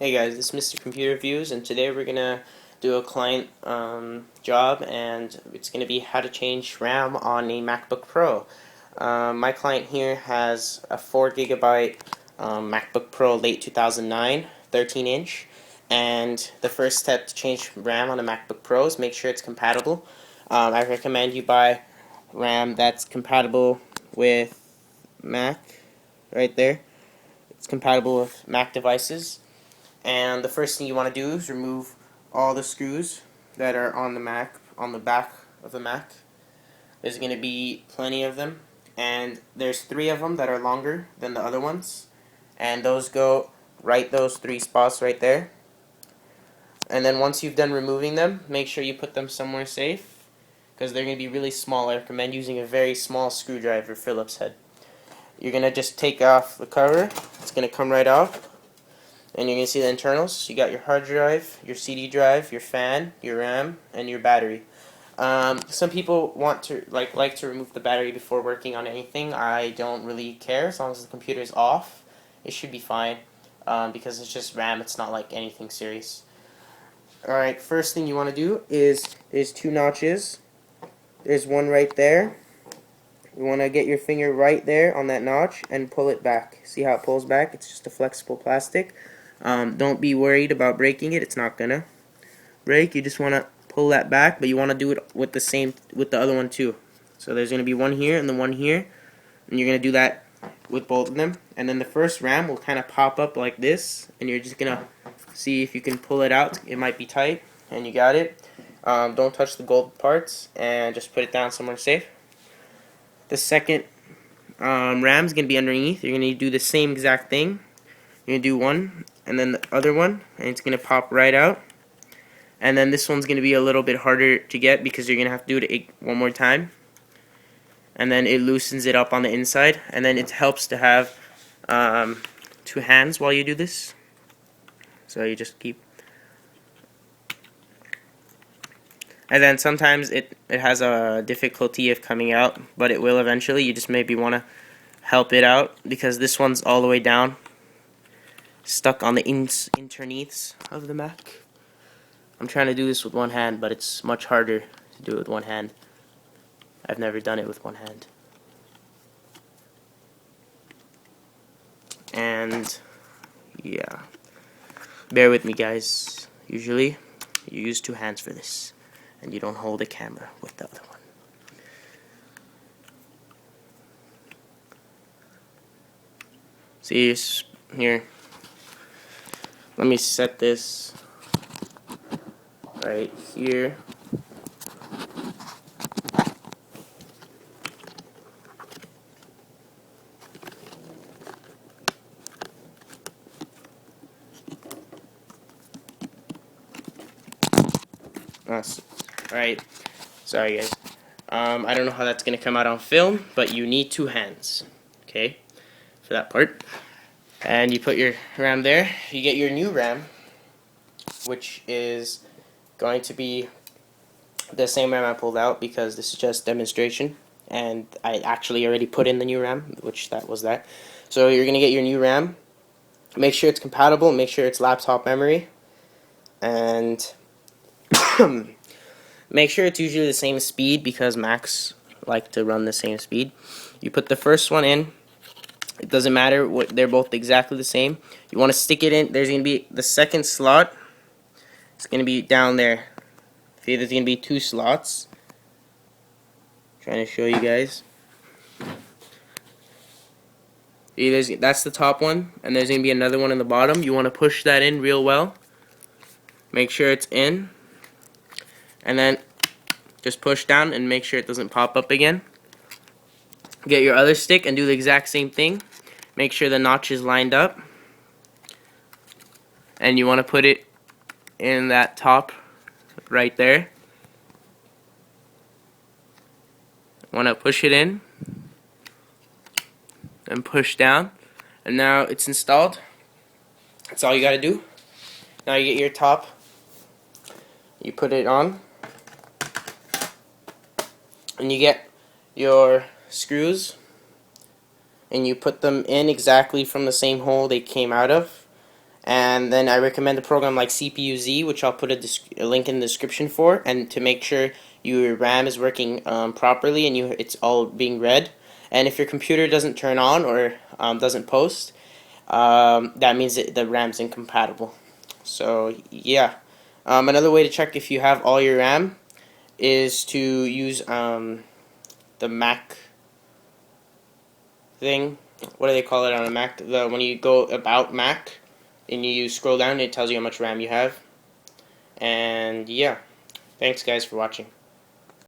Hey guys, this is Mr. Computer Reviews, and today we're gonna do a client job, and it's gonna be how to change RAM on a MacBook Pro. My client here has a 4 GB MacBook Pro late 2009, 13-inch, and the first step to change RAM on a MacBook Pro is make sure it's compatible. I recommend you buy RAM that's compatible with Mac, right there. It's compatible with Mac devices. And the first thing you want to do is remove all the screws that are on the Mac, on the back of the Mac. There's going to be plenty of them, and there's 3 of them that are longer than the other ones, and those go right, those 3 spots right there. And then once you've done removing them, make sure you put them somewhere safe, because they're going to be really small. I recommend using a very small screwdriver, Phillips head. You're going to just take off the cover. It's going to come right off. And you're going to see the internals. You got your hard drive, your CD drive, your fan, your RAM, and your battery. Some people want to like to remove the battery before working on anything. I don't really care as long as the computer is off. It should be fine because it's just RAM. It's not like anything serious. All right. First thing you want to do is 2 notches. There's one right there. You want to get your finger right there on that notch and pull it back. See how it pulls back? It's just a flexible plastic. Don't be worried about breaking it. It's not gonna break. You just want to pull that back, but you want to do it with the other one too. So there's gonna be one here and the one here, and you're gonna do that with both of them. And then the first RAM will kind of pop up like this, and you're just gonna see if you can pull it out. It might be tight, and you got it. Don't touch the gold parts, and just put it down somewhere safe. The second RAM is gonna be underneath. You're gonna do the same exact thing. You're gonna do one and then the other one, and it's gonna pop right out. And then this one's gonna be a little bit harder to get because you're gonna have to do it one more time. And then it loosens it up on the inside, and then it helps to have 2 hands while you do this. So you just keep. And then sometimes it has a difficulty of coming out, but it will eventually. You just maybe want to help it out because this one's all the way down, stuck on the interneaths of the Mac. I'm trying to do this with one hand, but it's much harder to do it with one hand. I've never done it with one hand. And yeah, bear with me guys. Usually you use 2 hands for this, and you don't hold the camera with the other one. See here. Let me set this right here. Alright, sorry guys. I don't know how that's gonna come out on film, but you need 2 hands, okay, for that part. And you put your RAM there. You get your new RAM, which is going to be the same RAM I pulled out because this is just demonstration, and I actually already put in the new RAM, which that was that. So you're gonna get your new RAM. Make sure it's compatible. Make sure it's laptop memory, and make sure it's usually the same speed because Macs like to run the same speed. You put the first one in. It doesn't matter what, they're both exactly the same. You want to stick it in. There's going to be the second slot. It's going to be down there. See, there's going to be 2 slots. Trying to show you guys. See, that's the top one, and there's going to be another one in the bottom. You want to push that in real well. Make sure it's in, and then just push down and make sure it doesn't pop up again. Get your other stick and do the exact same thing. Make sure the notch is lined up, and you want to put it in that top right there. Want to push it in and push down, and now it's installed. That's all you got to do. Now you get your top, you put it on, and you get your screws, and you put them in exactly from the same hole they came out of, And then I recommend a program like CPU-Z, which I'll put a link in the description for, and to make sure your RAM is working properly and it's all being read. And if your computer doesn't turn on or doesn't post, that means that the RAM's incompatible. So yeah, another way to check if you have all your RAM is to use the Mac thing. What do they call it on a Mac? When you go about Mac and you scroll down, it tells you how much RAM you have. And yeah, thanks guys for watching.